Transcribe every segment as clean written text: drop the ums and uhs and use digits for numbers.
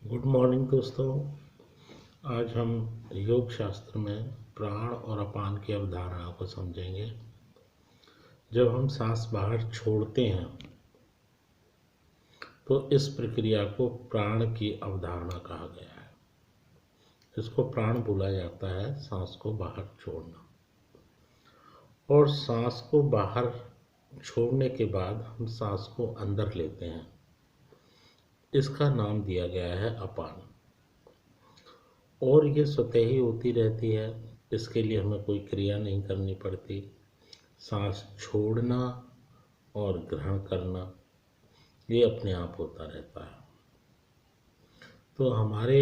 Good morning दोस्तों। आज हम योग शास्त्र में प्राण और अपान की अवधारणा को समझेंगे। जब हम सांस बाहर छोड़ते हैं तो इस प्रक्रिया को प्राण की अवधारणा कहा गया है। इसको प्राण बोला जाता है, सांस को बाहर छोड़ना। और सांस को बाहर छोड़ने के बाद हम सांस को अंदर लेते हैं। इसका नाम दिया गया है अपान। और ये स्वतः ही होती रहती है, इसके लिए हमें कोई क्रिया नहीं करनी पड़ती। सांस छोड़ना और ग्रहण करना ये अपने आप होता रहता है। तो हमारे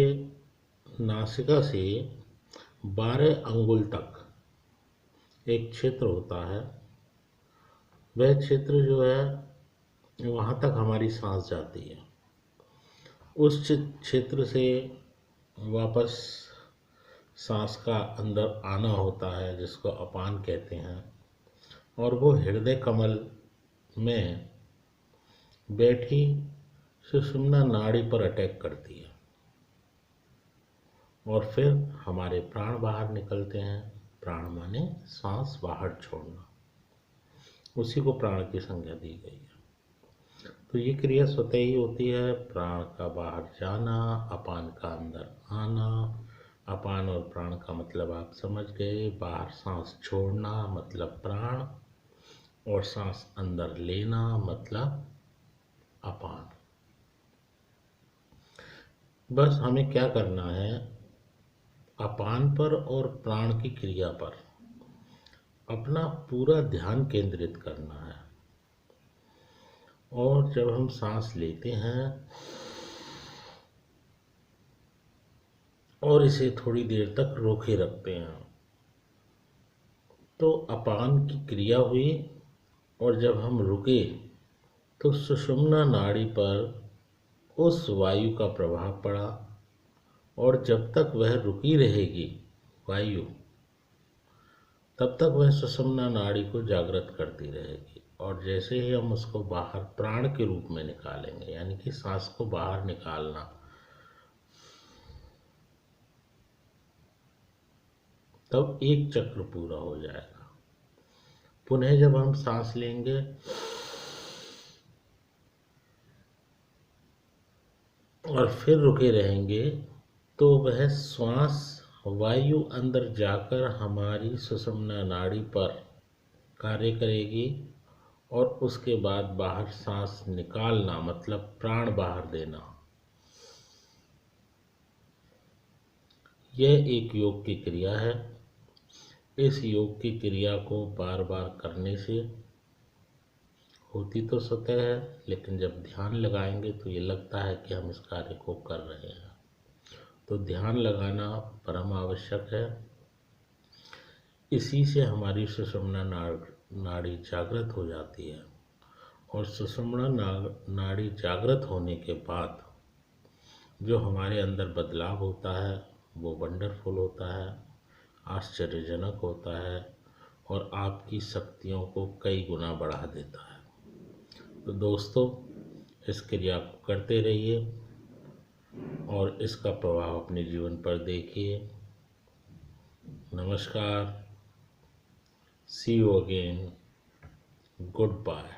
नासिका से 12 अंगुल तक एक क्षेत्र होता है। वह क्षेत्र जो है वहाँ तक हमारी सांस जाती है। उस क्षेत्र से वापस सांस का अंदर आना होता है, जिसको अपान कहते हैं। और वो हृदय कमल में बैठी सुषुम्ना नाड़ी पर अटैक करती है और फिर हमारे प्राण बाहर निकलते हैं। प्राण माने सांस बाहर छोड़ना, उसी को प्राण की संज्ञा दी गई है। तो ये क्रिया स्वतः ही होती है। प्राण का बाहर जाना, अपान का अंदर आना। अपान और प्राण का मतलब आप समझ गए। बाहर सांस छोड़ना मतलब प्राण, और सांस अंदर लेना मतलब अपान। बस हमें क्या करना है, अपान पर और प्राण की क्रिया पर अपना पूरा ध्यान केंद्रित करना है। और जब हम सांस लेते हैं और इसे थोड़ी देर तक रोके रखते हैं तो अपान की क्रिया हुई। और जब हम रुके तो सुषुम्ना नाड़ी पर उस वायु का प्रभाव पड़ा। और जब तक वह रुकी रहेगी वायु, तब तक वह सुषुम्ना नाड़ी को जागृत करती रहेगी। और जैसे ही हम उसको बाहर प्राण के रूप में निकालेंगे, यानी कि सांस को बाहर निकालना, तब एक चक्र पूरा हो जाएगा। पुनः जब हम सांस लेंगे और फिर रुके रहेंगे तो वह श्वास वायु अंदर जाकर हमारी सुषुम्ना नाड़ी पर कार्य करेगी। और उसके बाद बाहर सांस निकालना मतलब प्राण बाहर देना। यह एक योग की क्रिया है। इस योग की क्रिया को बार बार करने से होती तो स्वतः है, लेकिन जब ध्यान लगाएंगे तो ये लगता है कि हम इस कार्य को कर रहे हैं। तो ध्यान लगाना परम आवश्यक है। इसी से हमारी सुषुम्ना नाड़ी जागृत हो जाती है। और सुषुम्ना नाड़ी जागृत होने के बाद जो हमारे अंदर बदलाव होता है वो वंडरफुल होता है, आश्चर्यजनक होता है और आपकी शक्तियों को कई गुना बढ़ा देता है। तो दोस्तों, इस क्रिया को करते रहिए और इसका प्रभाव अपने जीवन पर देखिए। नमस्कार, सी यू अगेन, गुड बाय।